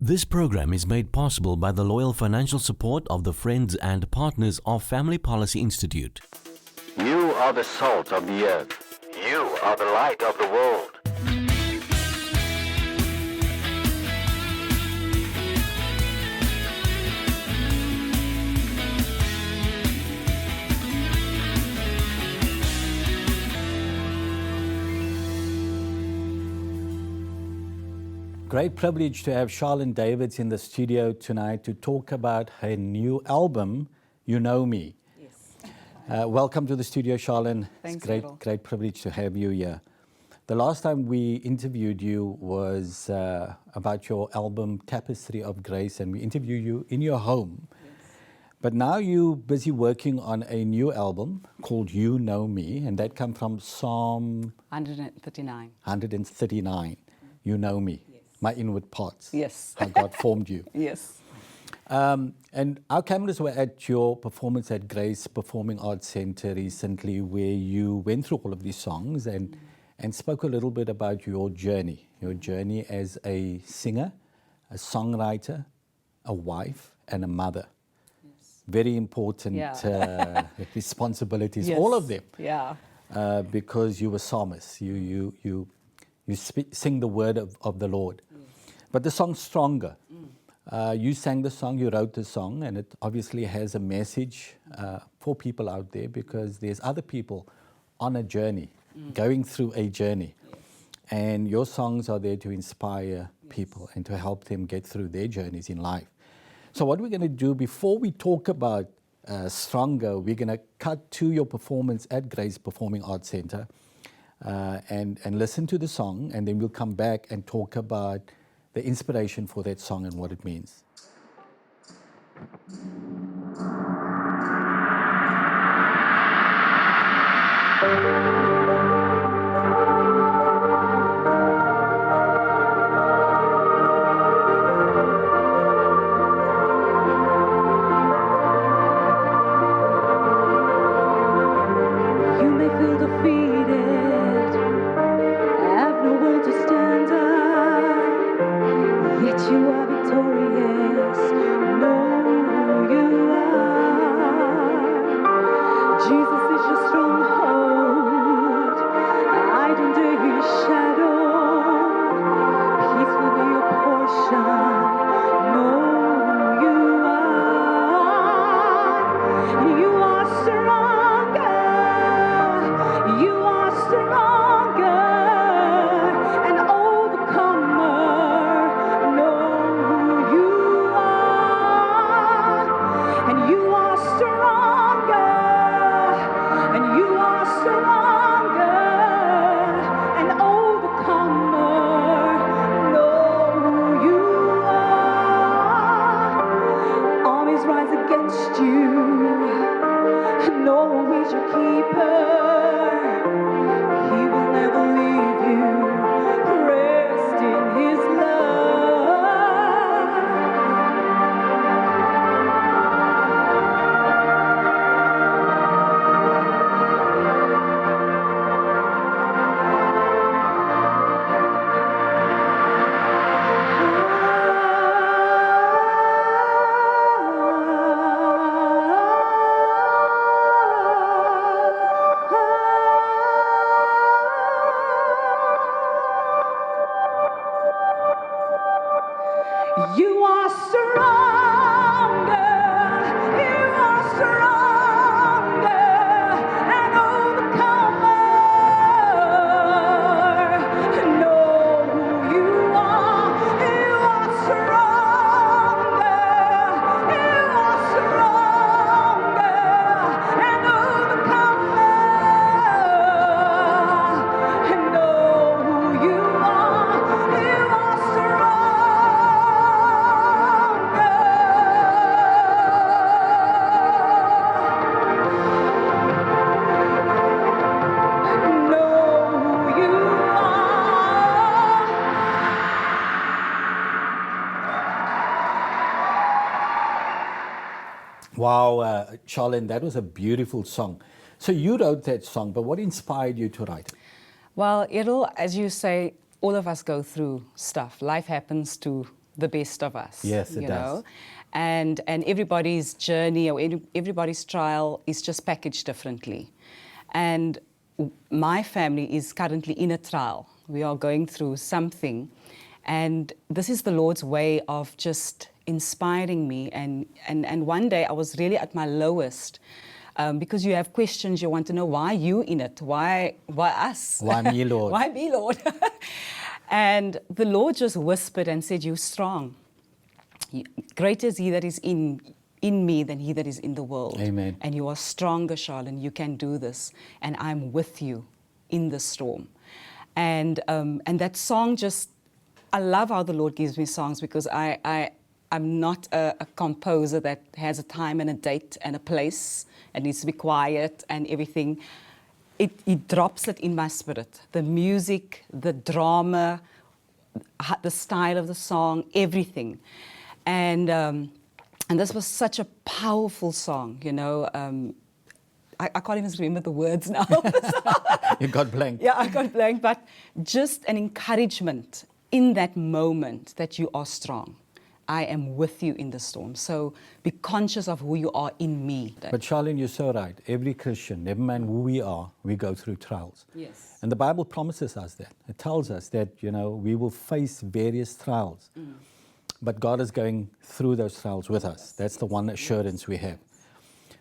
This program is made possible by the loyal financial support of the friends and partners of Family Policy Institute. You are the salt of the earth. You are the light of the world. Great privilege to have Charlyn Davids in the studio tonight to talk about her new album, You Know Me. Yes. Welcome to the studio, Charlyn. Thanks, it's Errol. great privilege to have you here. The last time we interviewed you was about your album, Tapestry of Grace, and we interviewed you in your home. Yes. But now you're busy working on a new album called You Know Me, and that comes from Psalm 139. 139. You know me. My inward parts. Yes. How God formed you. Yes. And our cameras were at your performance at Grace Performing Arts Centre recently, where you went through all of these songs and spoke a little bit about your journey as a singer, a songwriter, a wife, and a mother. Yes. Very important responsibilities, Yes. all of them. Yeah. Because you were psalmist. You sing the word of the Lord. Yes. But the song's stronger. You sang the song, you wrote the song, and it obviously has a message for people out there because there's other people on a journey, going through a journey. Yes. And your songs are there to inspire people and to help them get through their journeys in life. So what we're going to do, before we talk about Stronger, we're going to cut to your performance at Grace Performing Arts Centre and listen to the song, and then we'll come back and talk about the inspiration for that song and what it means. You may feel defeated, have no will to stand up, yet you are victorious. No, you are. Jesus is your stronghold, hide under his shadow. Peace will be your portion. No, you are. You are stronger. You are stronger, an overcomer. No, you are. And you are stronger, and you are stronger, an overcomer. No, you are. Armies rise against you. No one is your keeper. He will never leave you. Rest in his love. You are stronger, you are stronger, an overcomer. No, you are stronger, an overcomer. No, you are stronger. Wow, Charlyn, that was a beautiful song. So you wrote that song, but what inspired you to write it? Well, Errol, as you say, all of us go through stuff. Life happens to the best of us. Yes, it does. And everybody's journey or everybody's trial is just packaged differently. And my family is currently in a trial. We are going through something. And this is the Lord's way of just inspiring me. And one day I was really at my lowest. Because you have questions, you want to know, why you in it? Why us? Why me, Lord? Why me, Lord? And the Lord just whispered and said, you're strong. Greater is he that is in me than he that is in the world. Amen. And you are stronger, Charlyn. You can do this. And I'm with you in the storm. And that song just, I love how the Lord gives me songs, because I'm not a composer that has a time and a date and a place and needs to be quiet and everything. It drops it in my spirit. The music, the drama, the style of the song, everything. And this was such a powerful song, you know. I can't even remember the words now. You got blank. Yeah, I got blank. But just an encouragement in that moment that you are strong. I am with you in the storm. So be conscious of who you are in me. But Charlyn, you're so right. Every Christian, never mind who we are, we go through trials. Yes. And the Bible promises us that. It tells us that, you know, we will face various trials. But God is going through those trials with us. That's the one assurance we have.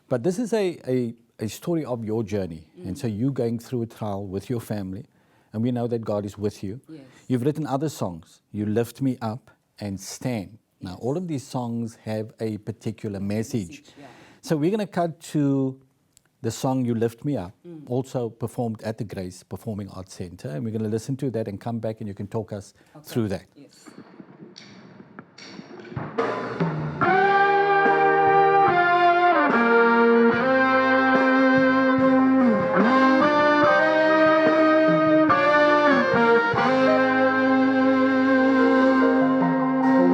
But this is a story of your journey. And so you going through a trial with your family. And we know that God is with you. Yes. You've written other songs. You Lift Me Up and Stand. Now, all of these songs have a particular message. Yeah. So we're going to cut to the song You Lift Me Up, also performed at the Grace Performing Arts Center. And we're going to listen to that and come back and you can talk us through that. Yes.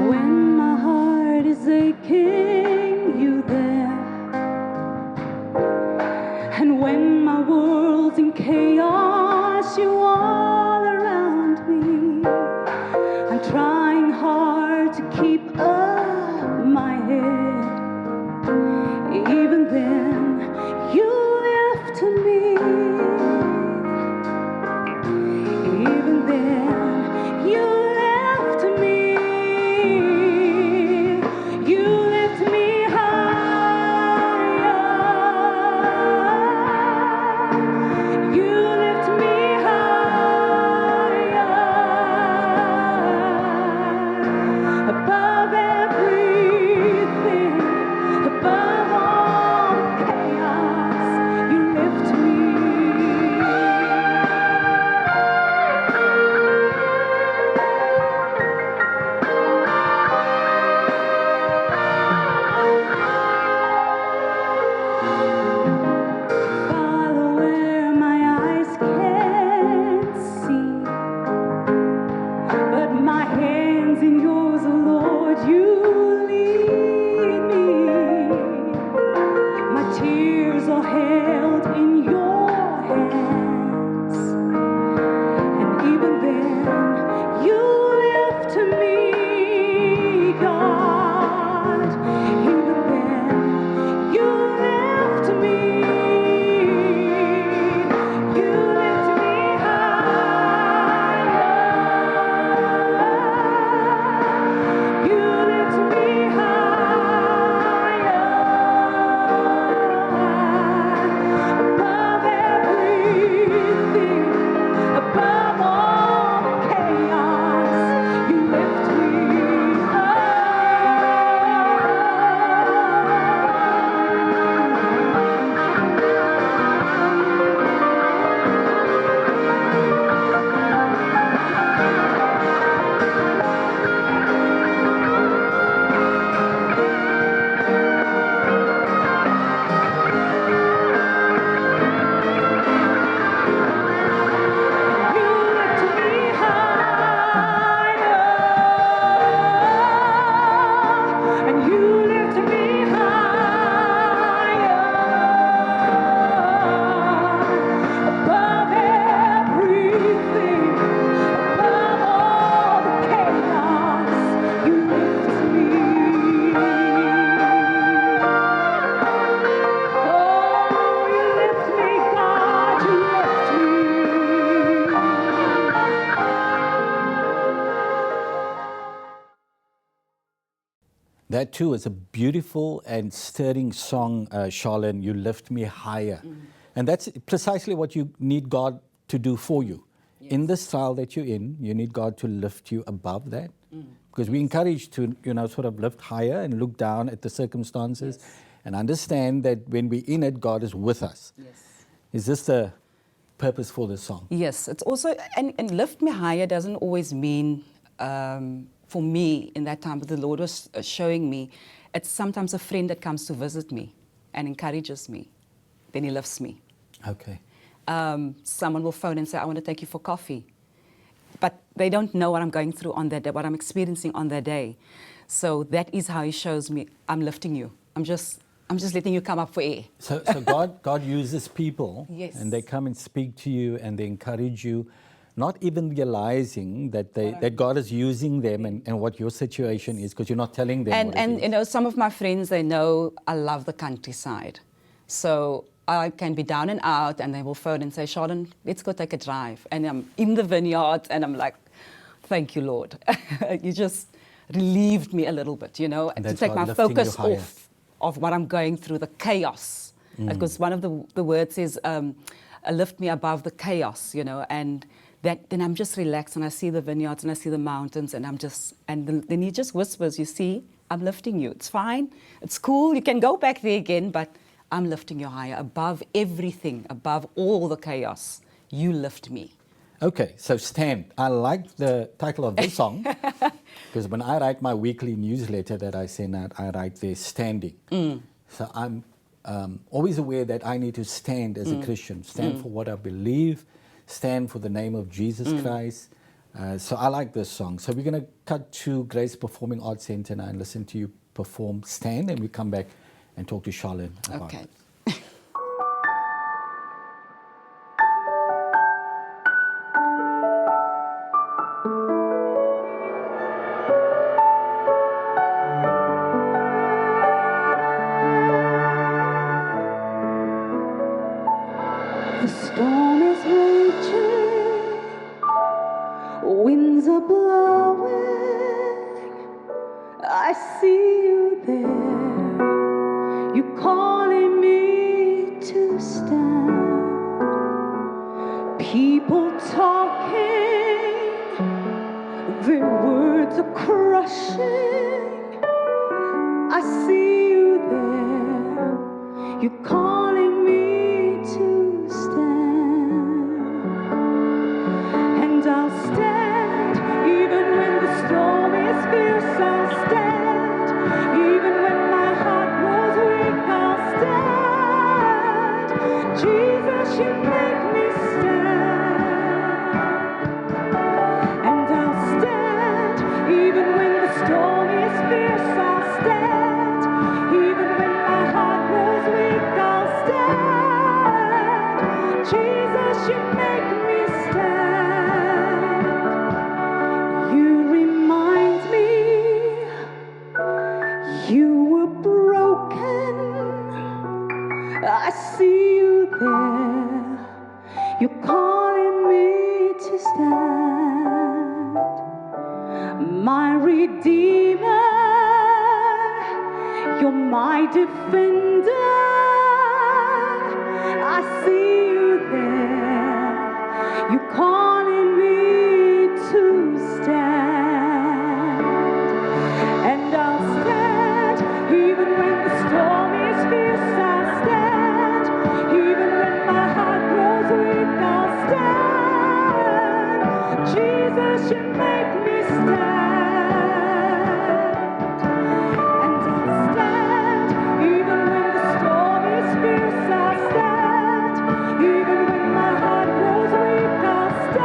When my heart is aching, you there. And when my world's in chaos, you all around me. I'm trying hard to keep a That too is a beautiful and stirring song, Charlyn. You lift me higher. And that's precisely what you need God to do for you. In this trial that you're in, you need God to lift you above that. Because we're encouraged to, sort of lift higher and look down at the circumstances and understand that when we're in it, God is with us. Is this the purpose for this song? Yes, it's also, and lift me higher doesn't always mean, for me in that time, but the Lord was showing me, it's sometimes a friend that comes to visit me and encourages me. Then he lifts me. Okay. Someone will phone and say, I want to take you for coffee. But they don't know what I'm going through on that day, what I'm experiencing on that day. So that is how he shows me, I'm lifting you. I'm just letting you come up for air. So God uses people, Yes. and they come and speak to you and they encourage you, not even realizing that God is using them and what your situation is, because you're not telling them what it is. Some of my friends, they know I love the countryside. So I can be down and out, and they will phone and say, Charlyn, let's go take a drive. And I'm in the vineyard, and I'm like, thank you, Lord. You just relieved me a little bit, to that's take God my lifting you focus higher. off of what I'm going through, the chaos. Because one of the words is, lift me above the chaos, and then I'm just relaxed, and I see the vineyards, and I see the mountains, and then he just whispers, you see, I'm lifting you. It's fine. It's cool. You can go back there again, but I'm lifting you higher, above everything, above all the chaos. You lift me. Okay, so Stand. I like the title of this song, because when I write my weekly newsletter that I send out, I write there standing. So I'm always aware that I need to stand as a Christian, stand for what I believe, stand for the name of Jesus Christ. So I like this song. So we're going to cut to Grace Performing Arts Center now and listen to you perform Stand, and we come back and talk to Charlyn about Okay. it. The storm is raging, winds are blowing. I see you there. You're calling me to stand. People talking, their words are crushing. I see you there. You're calling me to stand. And I'll stand even when the storm is fierce. I'll stand even when my heart grows weak. I'll stand. Jesus, you make me stand. And I'll stand even when the storm is fierce. I'll stand even when my heart grows weak. I'll stand. Jesus, you make me stand. You remind me you were broken. I see you there. You're calling me to stand. My Redeemer, you're my defender. I see you there. You're calling me to stand. And I'll stand even when the storm is fierce. I'll stand even when my heart grows weak. I'll stand. Jesus, you make me stand. And I'll stand even when the storm is fierce. I'll stand even when my heart grows weak. I'll stand.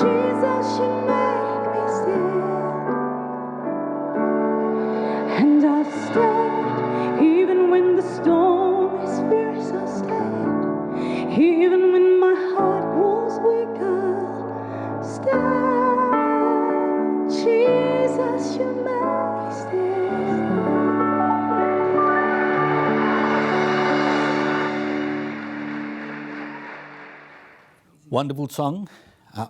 Jesus, you make me stand. And I'll stand, even when the storm is fierce, I'll stand. Even when my heart grows weak, I'll stand. Jesus, you make me stand. Wonderful song.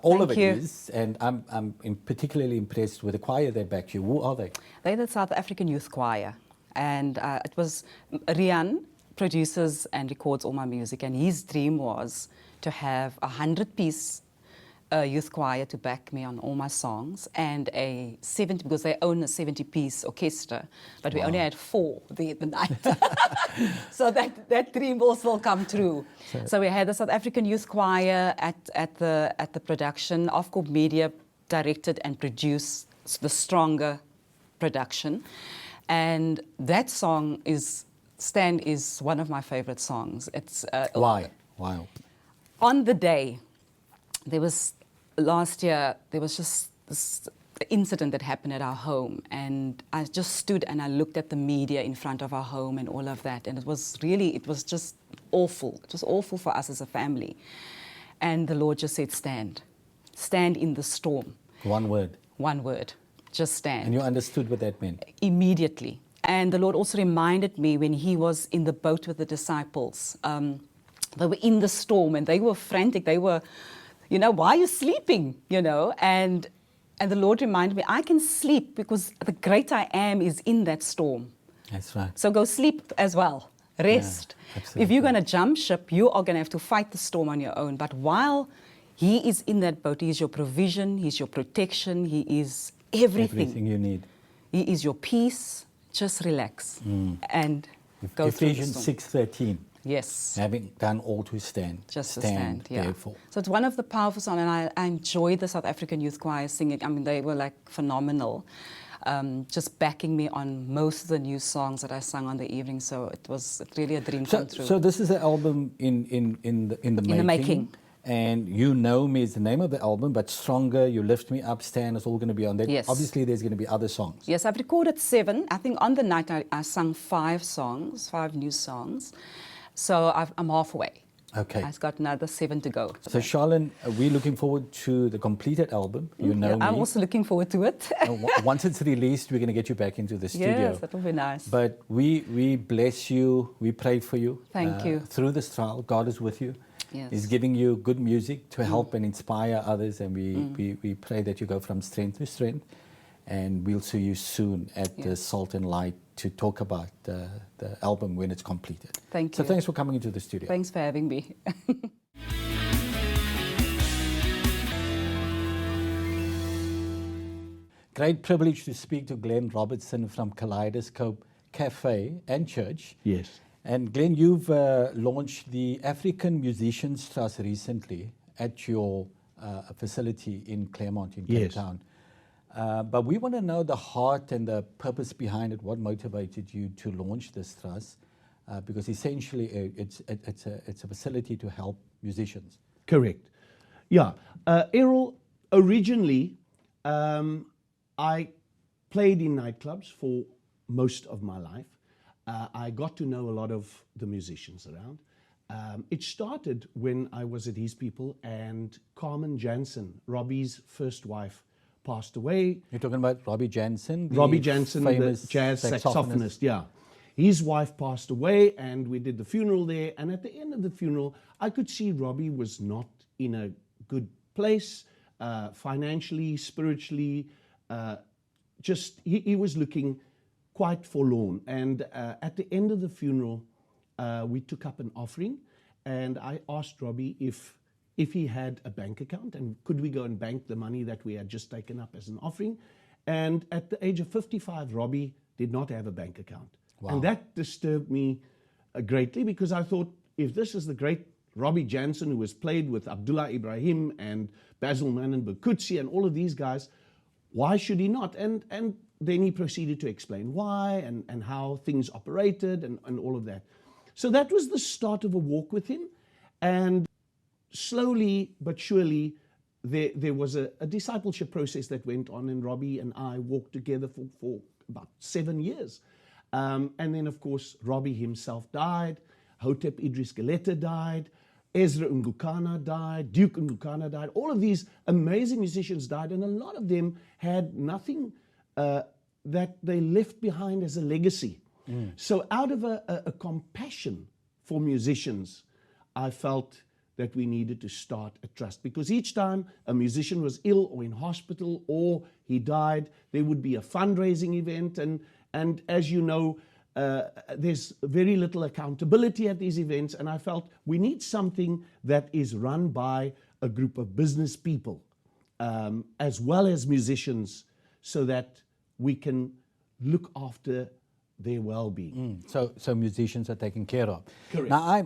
All of Thank it you. is, and I'm particularly impressed with the choir that back you. Who are they? They're the South African Youth Choir, and it was Rian produces and records all my music, and his dream was to have 100-piece youth choir to back me on all my songs, and a 70, because they own a 70-piece orchestra, but we only had 4 the night. So that dream will still come true. So we had the South African Youth Choir at the production. Ofcorp Media directed and produced the Stronger production, and that song is Stand is one of my favorite songs. It's Why? Wow. on the day there was last year there was just this incident that happened at our home, and I just stood and I looked at the media in front of our home and all of that, and it was just awful. It was awful for us as a family, and the Lord just said, stand in the storm. One word. One word, just stand. And you understood what that meant. Immediately. And the Lord also reminded me when he was in the boat with the disciples. They were in the storm and they were frantic. They were, why are you sleeping? And the Lord reminded me, I can sleep because the great I am is in that storm. That's right. So go sleep as well. Rest. absolutely. If you're going to jump ship, you are going to have to fight the storm on your own. But while he is in that boat, he is your provision, he's your protection, he is everything. Everything you need. He is your peace. Just relax and go through the Ephesians storm. 6:13. Yes. Having done all to stand. Just to stand, yeah. Therefore. So it's one of the powerful songs, and I enjoyed the South African Youth Choir singing. I mean, they were like phenomenal, just backing me on most of the new songs that I sang on the evening. So it was really a dream come true. So this is an album in the making. And You Know Me is the name of the album, but Stronger, You Lift Me Up, Stand is all going to be on that. Yes. Obviously, there's going to be other songs. Yes, I've recorded 7. I think on the night I sang 5 songs, 5 new songs. So I'm halfway. Okay. I've got another 7 to go. So Charlyn, we're looking forward to the completed album, You Know Me. I'm also looking forward to it. Once it's released, we're going to get you back into the studio. Yes, that will be nice. But we bless you, we pray for you. Thank you. Through this trial, God is with you. Yes. He's giving you good music to help and inspire others, and we pray that you go from strength to strength. And we'll see you soon at the Salt and Light to talk about the album when it's completed. Thank So you. thanks for coming into the studio. Thanks for having me. Great privilege to speak to Glenn Robertson from Kaleidoscope Cafe and Church. Yes. And Glenn, you've launched the African Musicians Trust recently at your facility in Claremont in Cape Yes. Town. But we want to know the heart and the purpose behind it. What motivated you to launch this trust? Because essentially, it's a facility to help musicians. Correct. Yeah. Errol, originally, I played in nightclubs for most of my life. I got to know a lot of the musicians around. It started when I was at His People and Carmen Jansen, Robbie's first wife, passed away. You're talking about Robbie Jansen? Robbie Jansen, the famous jazz saxophonist, yeah. His wife passed away and we did the funeral there. And at the end of the funeral, I could see Robbie was not in a good place, financially, spiritually, he was looking quite forlorn. And at the end of the funeral, we took up an offering, and I asked Robbie if he had a bank account and could we go and bank the money that we had just taken up as an offering. And at the age of 55, Robbie did not have a bank account. Wow. And that disturbed me greatly, because I thought, if this is the great Robbie Jansen, who has played with Abdullah Ibrahim and Basil Manan Bakutsi and all of these guys, why should he not? And then he proceeded to explain why and how things operated and all of that. So that was the start of a walk with him. And slowly but surely, there was a discipleship process that went on, and Robbie and I walked together for about 7 years. And then, of course, Robbie himself died, Hotep Idris Galeta died, Ezra Ngukana died, Duke Ngukana died. All of these amazing musicians died, and a lot of them had nothing that they left behind as a legacy. So out of a compassion for musicians, I felt that we needed to start a trust, because each time a musician was ill or in hospital or he died, there would be a fundraising event, and as you know, there's very little accountability at these events, and I felt we need something that is run by a group of business people as well as musicians, so that we can look after their well-being. So musicians are taken care of. Correct. Now,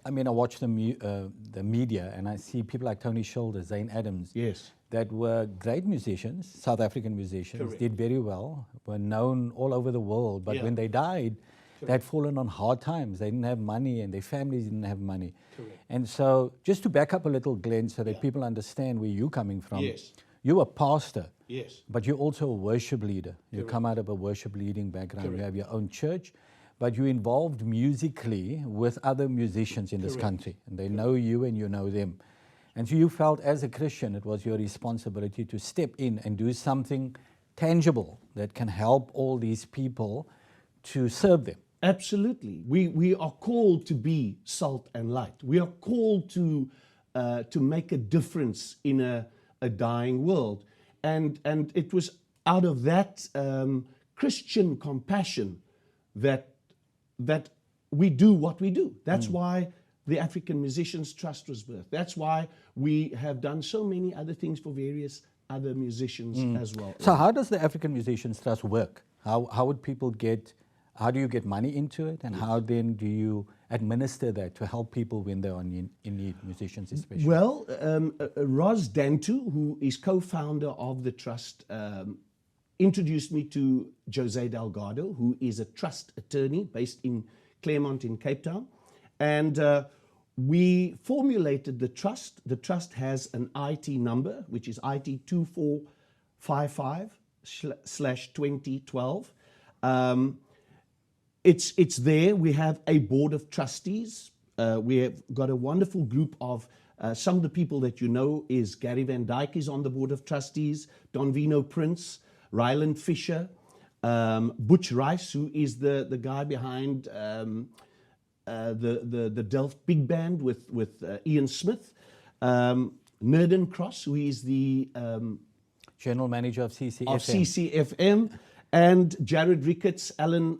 I mean, I watch the media, and I see people like Tony Shilder, Zane Adams, Yes. that were great musicians, South African musicians, Correct. did very well, were known all over the world, but Yeah. when they died, they had fallen on hard times. They didn't have money, and their families didn't have money. Correct. And so, just to back up a little, Glenn, so that people understand where you're coming from. Yes. You're a pastor. Yes. But you're also a worship leader. You come out of a worship leading background. You have your own church, but you're involved musically with other musicians in this country. And they know you and you know them. And so you felt as a Christian it was your responsibility to step in and do something tangible that can help all these people to serve them. Absolutely. We are called to be salt and light. We are called to make a difference in a dying world. And it was out of that Christian compassion that we do what we do. That's why the African Musicians Trust was birthed. That's why we have done so many other things for various other musicians as well. So how does the African Musicians Trust work? How do you get money into it, and how then do you administer that to help people when they're in need, musicians especially? Well, Ros Dantu, who is co-founder of the trust, introduced me to Jose Delgado, who is a trust attorney based in Claremont in Cape Town. And we formulated the trust. The trust has an IT number, which is IT 2455/2012. It's there. We have a board of trustees. We have got a wonderful group of some of the people that you know is Gary Van Dyke is on the board of trustees, Don Vino Prince, Ryland Fisher, Butch Rice, who is the guy behind the Delft Big Band with Ian Smith, Nerden Cross, who is the General Manager of CCFM. CCFM, and Jared Ricketts, Alan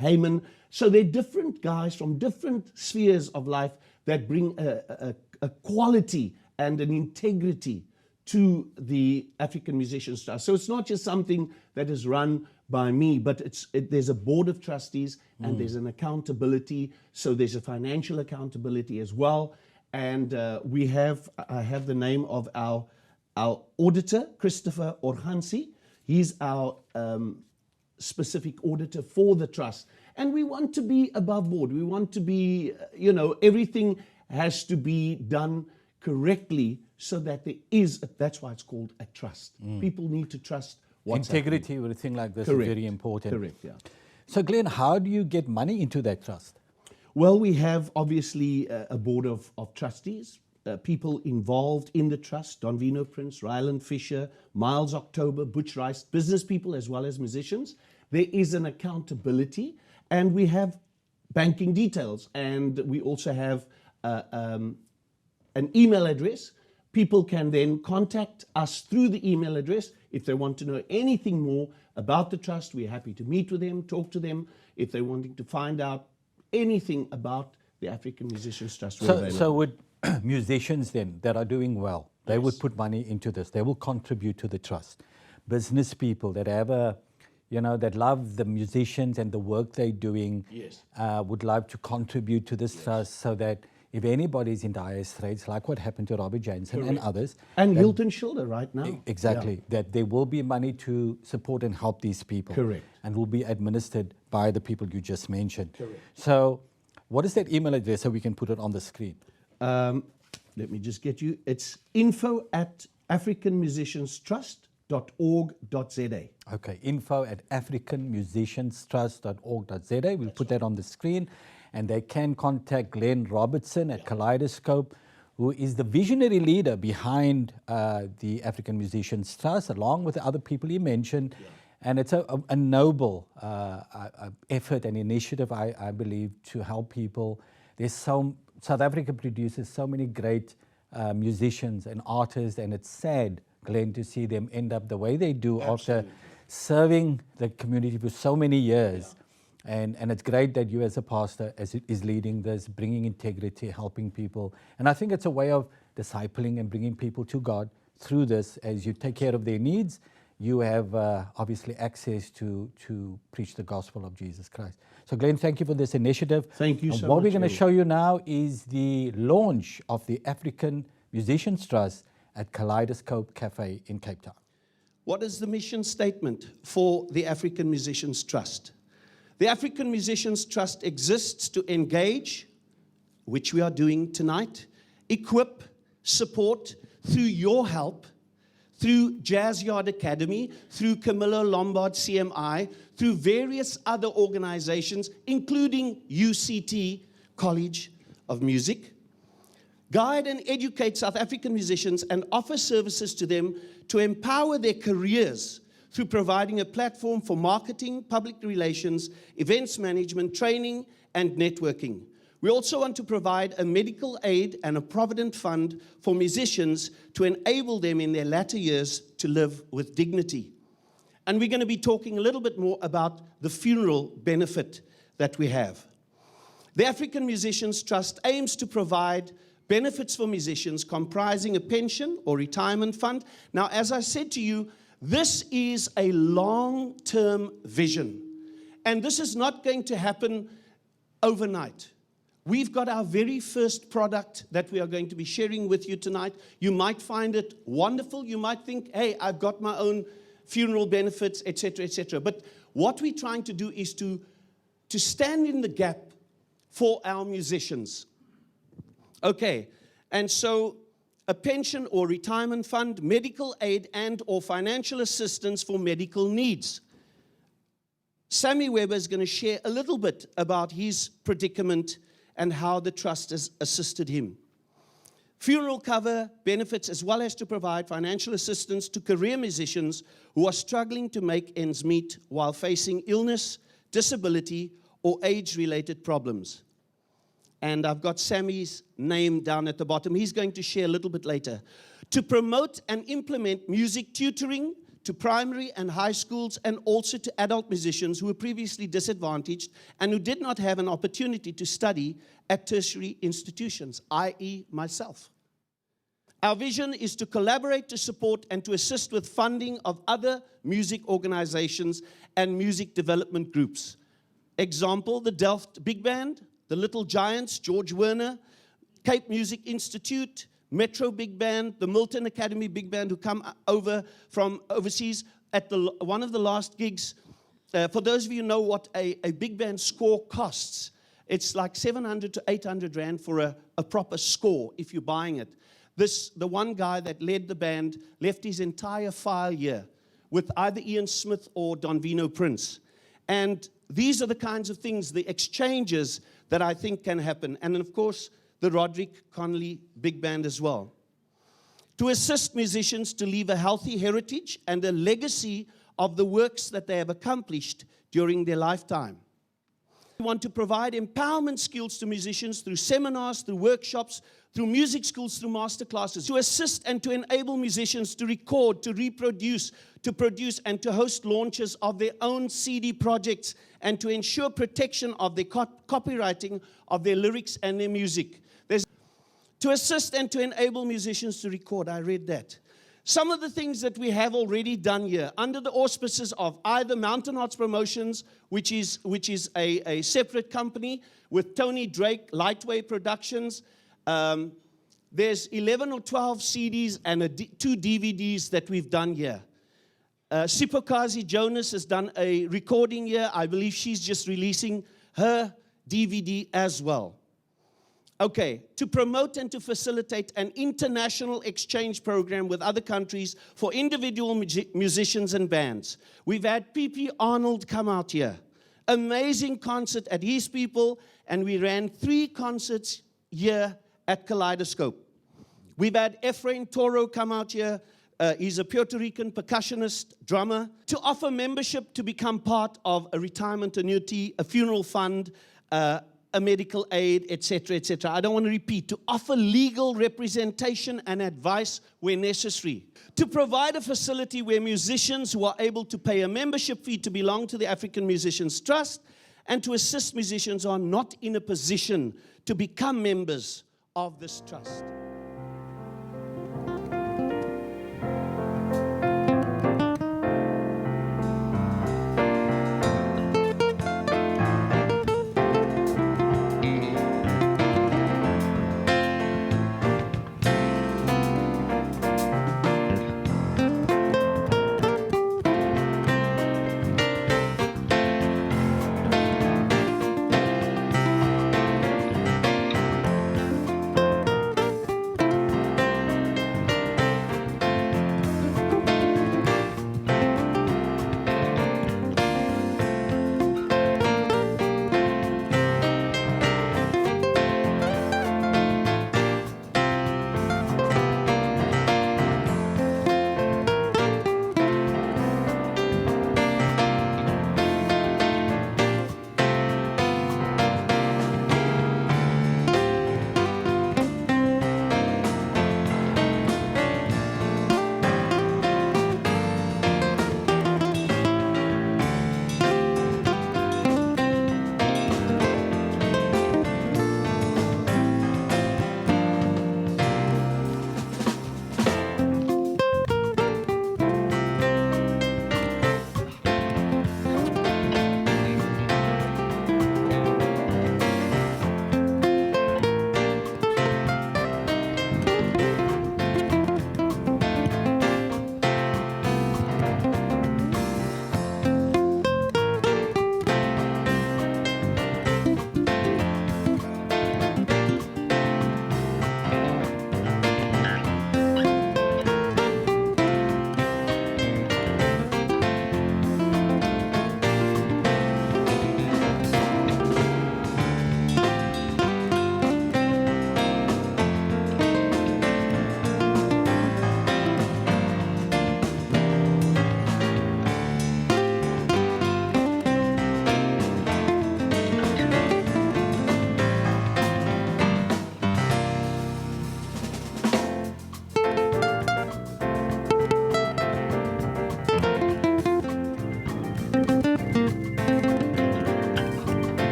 Heyman. So they're different guys from different spheres of life that bring a quality and an integrity to the African Musicians Trust. So it's not just something that is run by me, but there's a board of trustees and there's an accountability. So there's a financial accountability as well. And I have the name of our auditor, Christopher Orhansi. He's our specific auditor for the trust. And we want to be above board. We want to be, everything has to be done correctly so that that's why it's called a trust. People need to trust what's Integrity with a thing like this Correct. is very important. Correct, yeah. So Glenn, how do you get money into that trust? Well, we have obviously a board of trustees, people involved in the trust, Don Vino Prince, Ryland Fisher, Miles October, Butch Rice, business people as well as musicians. There is an accountability, and we have banking details, and we also have an email address. People can then contact us through the email address. If they want to know anything more about the trust, we're happy to meet with them, talk to them. If they're wanting to find out anything about the African Musicians Trust, we're available. So would musicians then that are doing well, they would put money into this. They will contribute to the trust. Business people that have that love the musicians and the work they're doing, would love to contribute to this trust, so that if anybody's in dire straits, like what happened to Robbie Jansen and others. And Hilton Schilder right now. Exactly, that there will be money to support and help these people. Correct. And will be administered by the people you just mentioned. Correct. So what is that email address so we can put it on the screen? let me just get you, it's info@africanmusicianstrust.org.za. Okay, info@africanmusicianstrust.org.za. We'll put that on the screen. And they can contact Glenn Robertson at Kaleidoscope, who is the visionary leader behind the African Musicians Trust, along with the other people he mentioned. Yeah. And it's a noble effort and initiative, I believe, to help people. South Africa produces so many great musicians and artists, and it's sad, Glenn, to see them end up the way they do. Absolutely. After serving the community for so many years. Yeah. And it's great that you as a pastor is leading this, bringing integrity, helping people. And I think it's a way of discipling and bringing people to God through this. As you take care of their needs, you have obviously access to preach the gospel of Jesus Christ. So Glenn, thank you for this initiative. Thank you so much. What we're going to show you now is the launch of the African Musicians Trust at Kaleidoscope Cafe in Cape Town. What is the mission statement for the African Musicians Trust? The African Musicians Trust exists to engage, which we are doing tonight, equip, support, through your help, through Jazz Yard Academy, through Camillo Lombard CMI, through various other organizations, including UCT, College of Music, guide and educate South African musicians and offer services to them to empower their careers through providing a platform for marketing, public relations, events management, training, and networking. We also want to provide a medical aid and a provident fund for musicians to enable them in their latter years to live with dignity. And we're going to be talking a little bit more about the funeral benefit that we have. The African Musicians Trust aims to provide benefits for musicians comprising a pension or retirement fund. Now, as I said to you, this is a long-term vision, and this is not going to happen overnight. We've got our very first product that we are going to be sharing with you tonight. You might find it wonderful. You might think, hey, I've got my own funeral benefits, etc., etc. But what we're trying to do is to stand in the gap for our musicians. Okay, and so a pension or retirement fund, medical aid and or financial assistance for medical needs. Sammy Weber is going to share a little bit about his predicament and how the trust has assisted him. Funeral cover benefits, as well as to provide financial assistance to career musicians who are struggling to make ends meet while facing illness, disability, or age-related problems. And I've got Sammy's name down at the bottom. He's going to share a little bit later. To promote and implement music tutoring to primary and high schools, and also to adult musicians who were previously disadvantaged and who did not have an opportunity to study at tertiary institutions, i.e. myself. Our vision is to collaborate, to support, and to assist with funding of other music organizations and music development groups. Example, the Delft Big Band, the Little Giants, George Werner, Cape Music Institute, Metro Big Band, the Milton Academy Big Band, who come over from overseas at one of the last gigs. For those of you who know what a big band score costs, it's like 700 to 800 Rand for a proper score if you're buying it. The one guy that led the band left his entire file here with either Ian Smith or Don Vino Prince. And these are the kinds of things, the exchanges that I think can happen. And of course, the Roderick Connolly Big Band as well. To assist musicians to leave a healthy heritage and a legacy of the works that they have accomplished during their lifetime. We want to provide empowerment skills to musicians through seminars, through workshops, through music schools, through master classes, to assist and to enable musicians to record, to reproduce, to produce, and to host launches of their own CD projects, and to ensure protection of their copywriting of their lyrics and their music. To assist and to enable musicians to record. I read that. Some of the things that we have already done here, under the auspices of either Mountain Arts Promotions, which is a separate company, with Tony Drake, Lightway Productions. There's 11 or 12 CDs and 2 DVDs that we've done here. Sipokazi Jonas has done a recording here. I believe she's just releasing her DVD as well. Okay, to promote and to facilitate an international exchange program with other countries for individual musicians and bands. We've had P.P. Arnold come out here. Amazing concert at His People, and we ran 3 concerts here at Kaleidoscope. We've had Efrain Toro come out here. He's a Puerto Rican percussionist, drummer, to offer membership to become part of a retirement annuity, a funeral fund, a medical aid, etc., etc. I don't want to repeat. To offer legal representation and advice where necessary. To provide a facility where musicians who are able to pay a membership fee to belong to the African Musicians Trust, and to assist musicians who are not in a position to become members of this trust.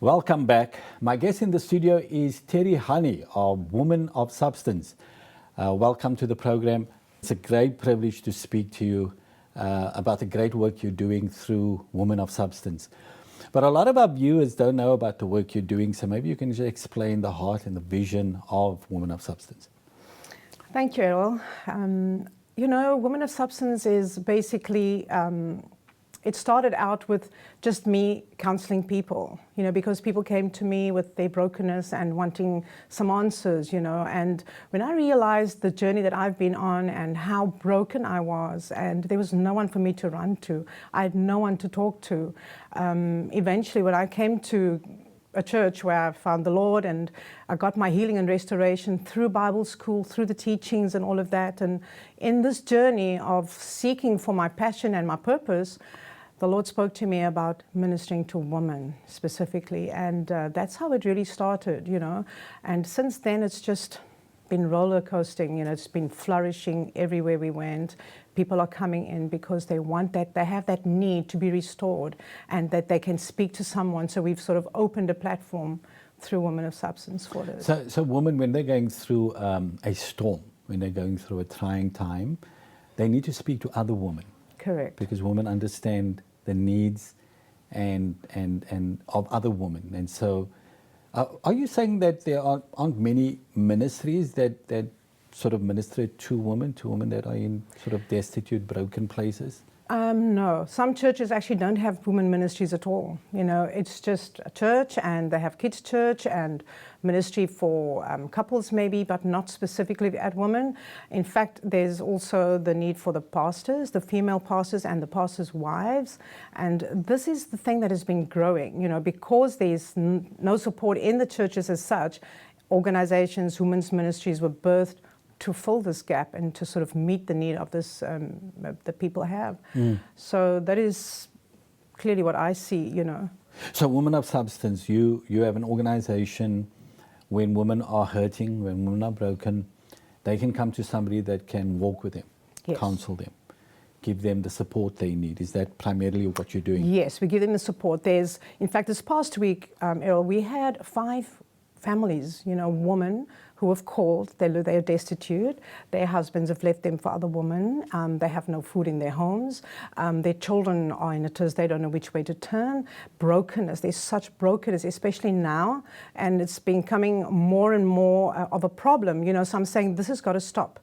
Welcome back. My guest in the studio is Theresa Hanie of Woman of Substance. Welcome to the program. It's a great privilege to speak to you about the great work you're doing through Woman of Substance. But a lot of our viewers don't know about the work you're doing, so maybe you can just explain the heart and the vision of Woman of Substance. Thank you, Errol. Woman of Substance is basically, it started out with just me counseling people, because people came to me with their brokenness and wanting some answers, and when I realized the journey that I've been on and how broken I was, and there was no one for me to run to, I had no one to talk to. Eventually, when I came to a church where I found the Lord and I got my healing and restoration through Bible school, through the teachings and all of that. And in this journey of seeking for my passion and my purpose, the Lord spoke to me about ministering to women specifically. And that's how it really started, And since then, it's just been roller coasting, it's been flourishing everywhere we went. People are coming in because they want that, they have that need to be restored and that they can speak to someone. So we've sort of opened a platform through Women of Substance for this. So women, when they're going through a storm, when they're going through a trying time, they need to speak to other women. Correct. Because women understand the needs and of other women. And so are you saying that there aren't many ministries that sort of minister to women that are in sort of destitute, broken places? No, some churches actually don't have women ministries at all. It's just a church, and they have kids' church and ministry for couples maybe, but not specifically at women. In fact, there's also the need for the pastors, the female pastors and the pastors' wives. And this is the thing that has been growing, because there's no support in the churches as such. Organizations, women's ministries were birthed to fill this gap and to sort of meet the need of this that people have. So that is clearly what I see, So Women of Substance, you have an organization. When women are hurting, when women are broken, they can come to somebody that can walk with them, Yes. counsel them, give them the support they need. Is that primarily what you're doing? Yes, we give them the support. In fact, this past week, Errol, we had 5 families, women who have called. They're destitute. Their husbands have left them for other women. They have no food in their homes. Their children are in a tears. They don't know which way to turn. Brokenness. There's such brokenness, especially now, and it's becoming more and more of a problem. So I'm saying this has got to stop.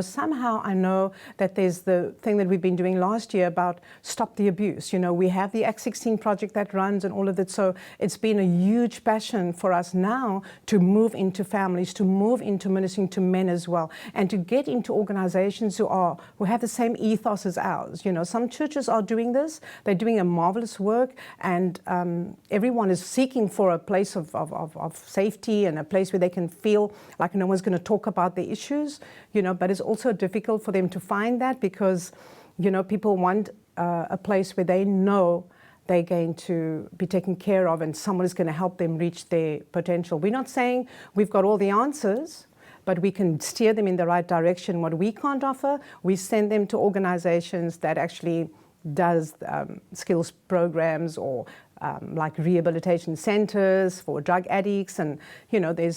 Somehow I know that there's the thing that we've been doing last year about stop the abuse. We have the Act 16 project that runs and all of that. So it's been a huge passion for us now to move into families, to move into ministering to men as well, and to get into organizations who have the same ethos as ours. Some churches are doing this. They're doing a marvelous work, and everyone is seeking for a place of safety and a place where they can feel like no one's going to talk about the issues, but it's also difficult for them to find that because, people want a place where they know they're going to be taken care of and someone is going to help them reach their potential. We're not saying we've got all the answers, but we can steer them in the right direction. What we can't offer, we send them to organizations that actually does skills programs or like rehabilitation centers for drug addicts, and there's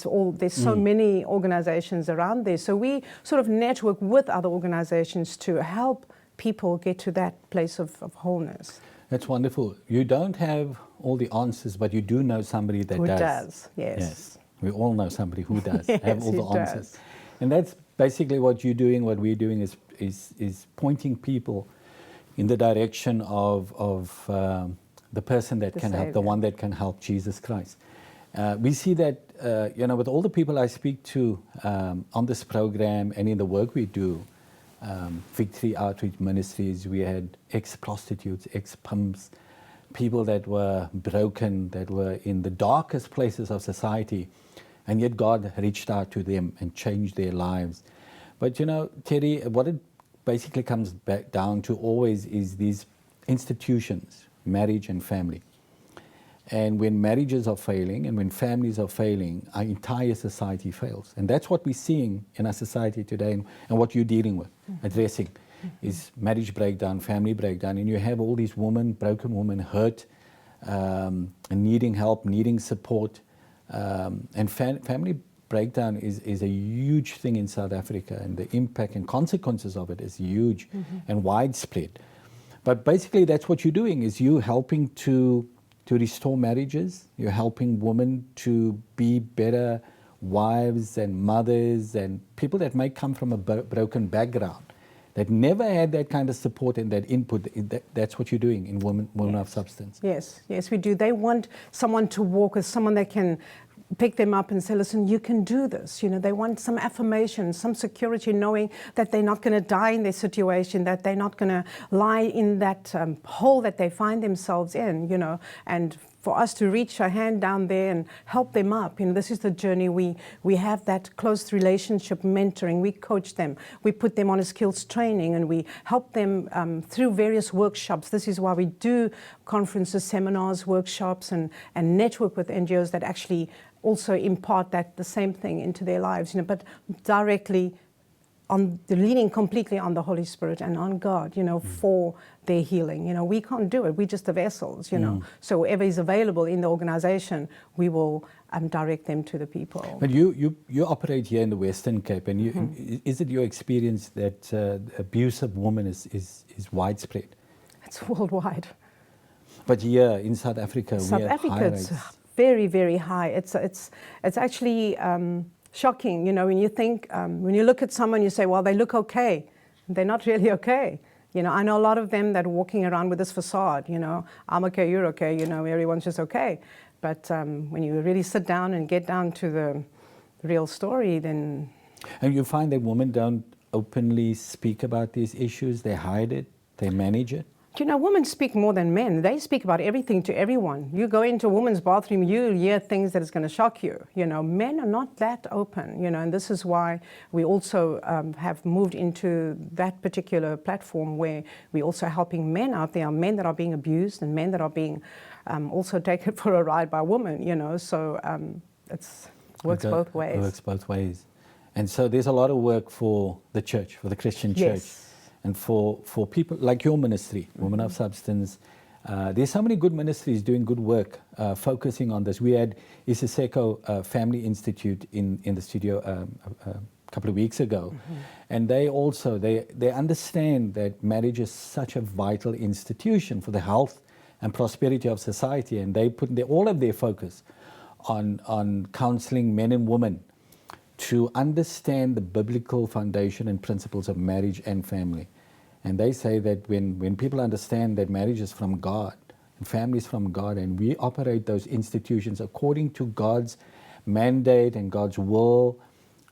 so many organizations around there. So we sort of network with other organizations to help people get to that place of wholeness. That's wonderful. You don't have all the answers, but you do know somebody that Who does. does, yes. We all know somebody who does Yes, have all the who answers. does. And that's basically what you're doing. What we're doing is pointing people in the direction of the person that can help, the Savior. one that can help, Jesus Christ. We see that, with all the people I speak to on this program and in the work we do, Victory Outreach Ministries, we had ex-prostitutes, ex-pimps, people that were broken, that were in the darkest places of society, and yet God reached out to them and changed their lives. But Terry, what it basically comes back down to always is these institutions, marriage and family. And when marriages are failing and when families are failing, our entire society fails. And that's what we're seeing in our society today, and what you're dealing with, addressing, is marriage breakdown, family breakdown. And you have all these women, broken women, hurt, needing help, needing support. And family breakdown is a huge thing in South Africa, and the impact and consequences of it is huge and widespread. But basically that's what you're doing, is you helping to restore marriages. You're helping women to be better wives and mothers and people that may come from a broken background, that never had that kind of support and that input. That's what you're doing in Women of Substance. Yes, we do. They want someone to walk with, someone that can pick them up and say, listen, you can do this. You know, they want some affirmation, some security, knowing that they're not going to die in their situation, that they're not going to lie in that hole that they find themselves in, you know, and for us to reach a hand down there and help them up. You know, this is the journey. We have that close relationship mentoring. We coach them. We put them on a skills training, and we help them through various workshops. This is why we do conferences, seminars, workshops, and network with NGOs that actually also impart the same thing into their lives. You know, but directly leaning completely on the Holy Spirit and on God, you know, for their healing. You know, we can't do it. We're just the vessels, you know. So whoever is available in the organization, we will direct them to the people. But you operate here in the Western Cape, and is it your experience that abuse of women is widespread? It's worldwide. But here in South Africa, we have high it's rates. very, very high. It's actually shocking, you know, when you think, when you look at someone, you say, well, they look okay. They're not really okay. You know, I know a lot of them that are walking around with this facade, you know, I'm okay, you're okay, you know, everyone's just okay. But when you really sit down and get down to the real story, then... And you find that women don't openly speak about these issues, they hide it, they manage it? You know, women speak more than men. They speak about everything to everyone. You go into a woman's bathroom, you'll hear things that is going to shock you. You know, men are not that open, you know, and this is why we also have moved into that particular platform where we're also helping men out there, men that are being abused and men that are being also taken for a ride by women, you know, so it works both ways. It works both ways. And so there's a lot of work for the church, for the Christian church. Yes. And for people like your ministry, Women of Substance. There's so many good ministries doing good work, focusing on this. We had Isiseko Family Institute in the studio a couple of weeks ago. And they also, they understand that marriage is such a vital institution for the health and prosperity of society. And they put all of their focus on counseling men and women to understand the biblical foundation and principles of marriage and family. And they say that when people understand that marriage is from God, and family is from God, and we operate those institutions according to God's mandate and God's will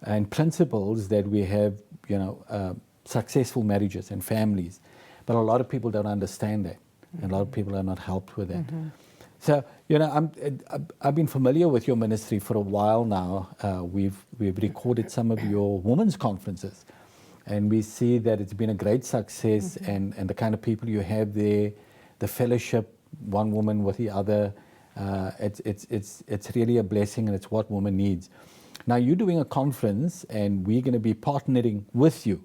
and principles, that we have, you know, successful marriages and families. But a lot of people don't understand that, and a lot of people are not helped with that. So, you know, I've been familiar with your ministry for a while now. We've recorded some of your women's conferences, and we see that it's been a great success, and the kind of people you have there, the fellowship, one woman with the other, it's really a blessing, and it's what women needs. Now you're doing a conference, and we're going to be partnering with you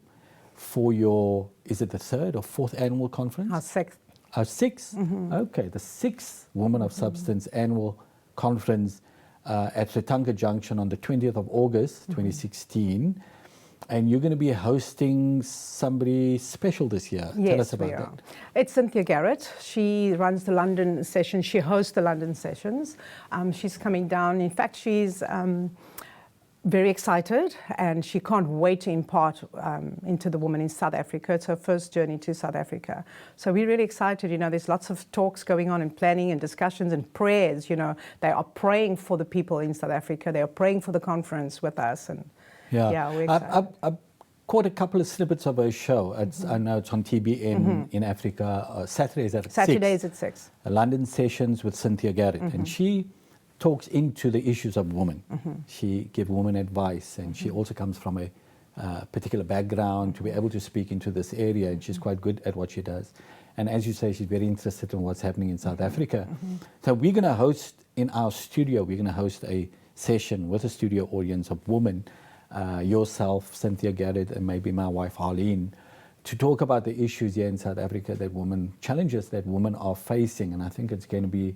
for your, is it the 3rd or 4th annual conference? Our 6th. Our 6th? Okay, the 6th Women of Substance annual conference at Retanga Junction on the 20th of August, 2016. And you're going to be hosting somebody special this year. Yes, Tell us about we are. that. It's Cynthia Garrett. She runs the London session. She hosts the London sessions. She's coming down. In fact, she's very excited, and she can't wait to impart into the woman in South Africa. It's her first journey to South Africa. So we're really excited. You know, there's lots of talks going on and planning and discussions and prayers. You know, they are praying for the people in South Africa. They are praying for the conference with us. And yeah, we're excited. I've caught a couple of snippets of her show. I know it's on TBN in Africa. Saturdays at 6. Saturdays at 6. London sessions with Cynthia Garrett. And she talks into the issues of women. She gives women advice, and she also comes from a particular background to be able to speak into this area, and she's quite good at what she does. And as you say, she's very interested in what's happening in South Africa. So we're going to host in our studio, we're going to host a session with a studio audience of women, yourself, Cynthia Garrett, and maybe my wife, Harleen, to talk about the issues here in South Africa that challenges that women are facing. And I think it's going to be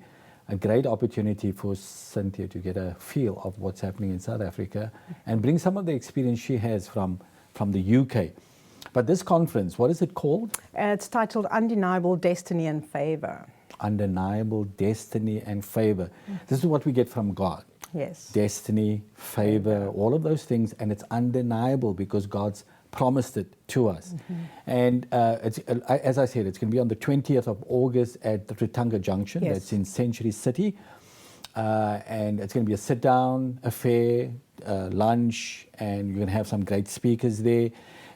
a great opportunity for Cynthia to get a feel of what's happening in South Africa and bring some of the experience she has from the UK. But this conference, what is it called? It's titled Undeniable Destiny and Favor. Undeniable Destiny and Favor. This is what we get from God. Yes. Destiny, favor, all of those things, and it's undeniable because God's promised it to us. And it's, as I said, it's going to be on the 20th of August at the Rutanga Junction. Yes. That's in Century City. And it's going to be a sit-down affair, lunch, and you're going to have some great speakers there.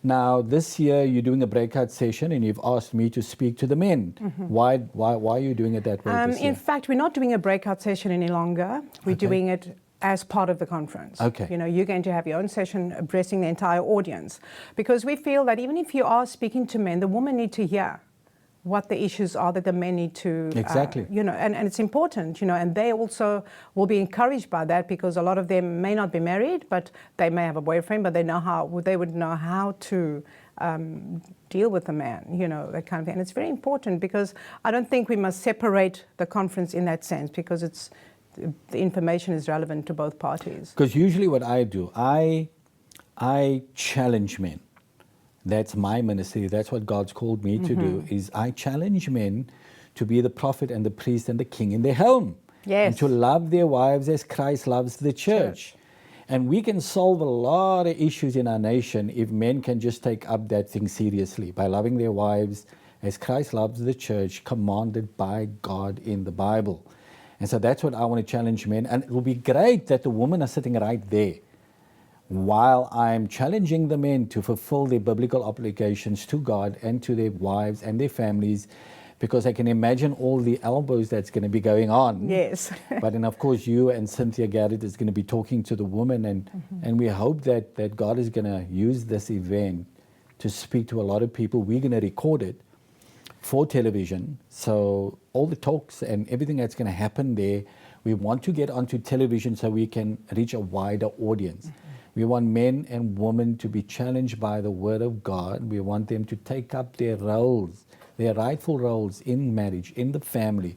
Now, this year you're doing a breakout session and you've asked me to speak to the men. Why are you doing it that way this year? In fact, we're not doing a breakout session any longer. We're doing it as part of the conference. Okay. You know, you're going to have your own session addressing the entire audience. Because we feel that even if you are speaking to men, the women need to hear what the issues are that the men need to, Exactly. you know, and it's important, you know, and they also will be encouraged by that because a lot of them may not be married, but they may have a boyfriend, but they would know how to deal with a man, you know, that kind of thing. And it's very important because I don't think we must separate the conference in that sense because the information is relevant to both parties. Because usually what I do, I challenge men. That's my ministry. That's what God's called me to do, is I challenge men to be the prophet and the priest and the king in their home. Yes. And to love their wives as Christ loves the church. And we can solve a lot of issues in our nation if men can just take up that thing seriously by loving their wives as Christ loves the church, commanded by God in the Bible. And so that's what I want to challenge men. And it will be great that the women are sitting right there while I'm challenging the men to fulfill their biblical obligations to God and to their wives and their families, because I can imagine all the elbows that's going to be going on. Yes. But then, of course, you and Cynthia Garrett is going to be talking to the women, and we hope that God is going to use this event to speak to a lot of people. We're going to record it for television, so all the talks and everything that's going to happen there, we want to get onto television so we can reach a wider audience. We want men and women to be challenged by the Word of God. We want them to take up their roles, their rightful roles in marriage, in the family.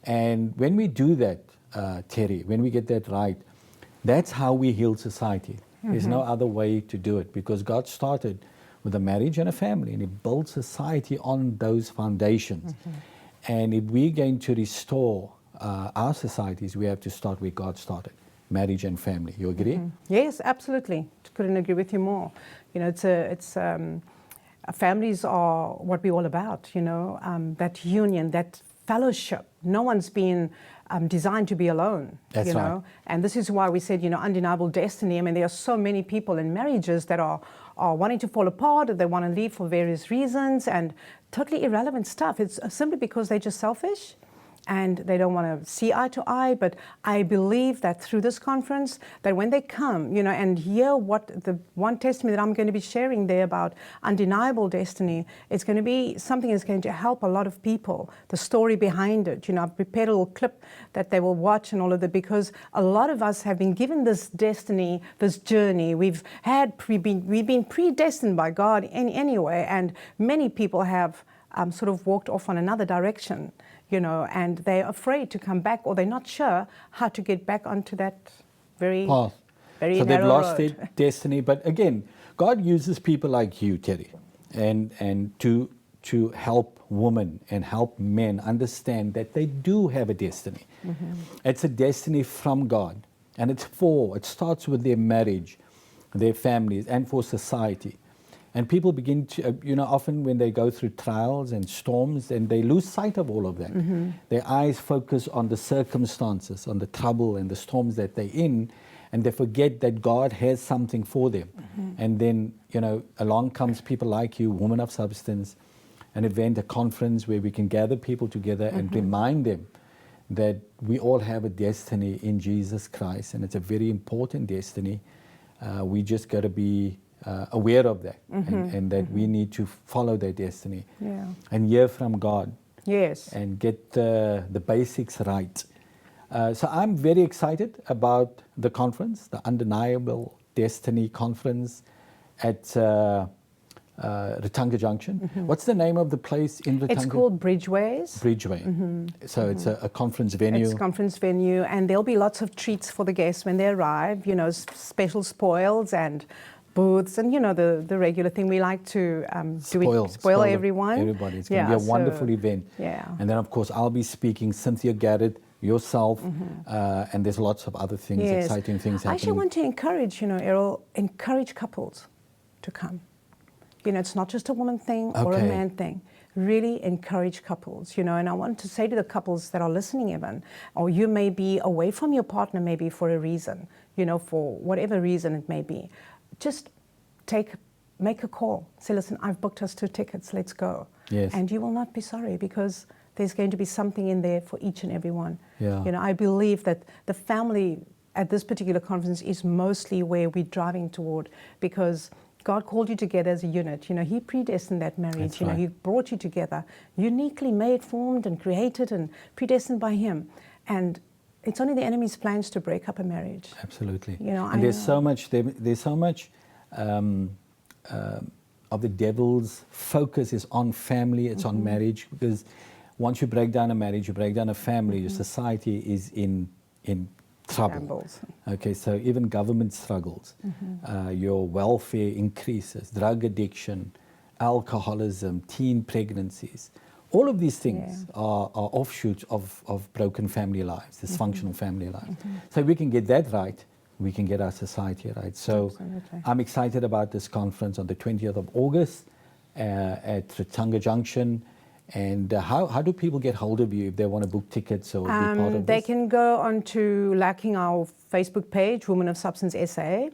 And when we do that, Terry, when we get that right, that's how we heal society. There's no other way to do it, because God started with a marriage and a family, and He built society on those foundations. And if we're going to restore our societies, we have to start where God started. Marriage and family. You agree? Yes, absolutely. Couldn't agree with you more. You know, families are what we're all about. You know, that union, that fellowship. No one's been designed to be alone. That's you know, right. and this is why we said, you know, undeniable destiny. I mean, there are so many people in marriages that are wanting to fall apart, or they want to leave for various reasons, and totally irrelevant stuff. It's simply because they're just selfish and they don't want to see eye to eye. But I believe that through this conference, that when they come, you know, and hear what the one testimony that I'm going to be sharing there about undeniable destiny, it's going to be something that's going to help a lot of people, the story behind it. You know, I've prepared a little clip that they will watch and all of that, because a lot of us have been given this destiny, this journey. We've been predestined by God anyway, and many people have sort of walked off on another direction, you know, and they're afraid to come back, or they're not sure how to get back onto that very Path. very So they've narrow lost road. their destiny. But again, God uses people like you, Terry, and to help women and help men understand that they do have a destiny. It's a destiny from God, and it starts with their marriage, their families, and for society. And people begin to, you know, often when they go through trials and storms, and they lose sight of all of that. Their eyes focus on the circumstances, on the trouble and the storms that they're in, and they forget that God has something for them. And then, you know, along comes people like you, Women of Substance, an event, a conference where we can gather people together and remind them that we all have a destiny in Jesus Christ, and it's a very important destiny. We just got to be aware of that, and that we need to follow their destiny and hear from God. Yes. And get the basics right. So I'm very excited about the conference, the Undeniable Destiny Conference at Ratanga Junction. What's the name of the place in Ratanga? It's called Bridgeways. Bridgeway. So it's a conference venue. It's a conference venue, and there'll be lots of treats for the guests when they arrive, you know, special spoils and booths and, you know, the regular thing we like to spoil everyone. Everybody. It's going to be a wonderful event. Yeah. And then, of course, I'll be speaking, Cynthia Garrett, yourself, and there's lots of other things, exciting things happening. I actually want to encourage, you know, Errol, encourage couples to come. You know, it's not just a woman thing or a man thing. Really encourage couples, you know, and I want to say to the couples that are listening even, or you may be away from your partner maybe for a reason, you know, for whatever reason it may be, just make a call. Say, listen, I've booked us 2 tickets, let's go. Yes. And you will not be sorry, because there's going to be something in there for each and every one. Yeah. You know, I believe that the family at this particular conference is mostly where we're driving toward, because God called you together as a unit. You know, He predestined that marriage. That's you know, right. He brought you together, uniquely made, formed, and created, and predestined by Him. And it's only the enemy's plans to break up a marriage. Absolutely. You know, and there's so much of the devil's focus is on family. It's on marriage, because once you break down a marriage, you break down a family, your society is in trouble. Shambles. Okay, so even government struggles, your welfare increases, drug addiction, alcoholism, teen pregnancies. All of these things are offshoots of broken family lives, dysfunctional family lives. So if we can get that right, we can get our society right. So Absolutely. I'm excited about this conference on the 20th of August at Ratanga Junction. And how do people get hold of you if they want to book tickets or be part of They this? can go onto our Facebook page, Women of Substance SA,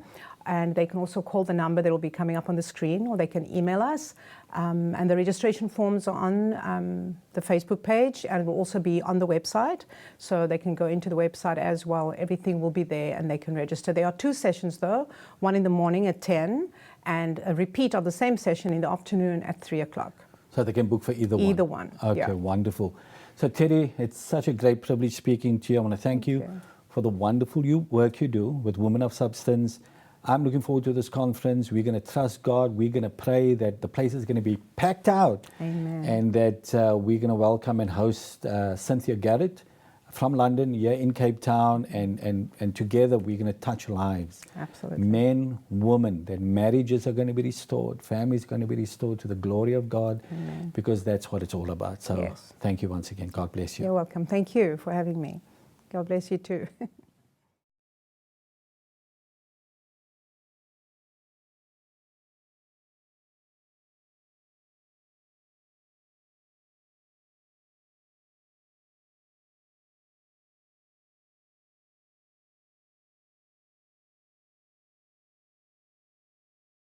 and they can also call the number that will be coming up on the screen, or they can email us. And the registration forms are on the Facebook page, and it will also be on the website. So they can go into the website as well. Everything will be there, and they can register. There are 2 sessions, though, one in the morning at 10, and a repeat of the same session in the afternoon at 3 o'clock. So they can book for either one? Either one, Okay, yeah. wonderful. So Terry, it's such a great privilege speaking to you. I want to thank you for the wonderful work you do with Women of Substance. I'm looking forward to this conference. We're going to trust God. We're going to pray that the place is going to be packed out. Amen. And that we're going to welcome and host Cynthia Garrett from London here in Cape Town. And together we're going to touch lives. Absolutely. Men, women, that marriages are going to be restored. Families are going to be restored to the glory of God. Amen. Because that's what it's all about. So Yes. thank you once again. God bless you. You're welcome. Thank you for having me. God bless you too.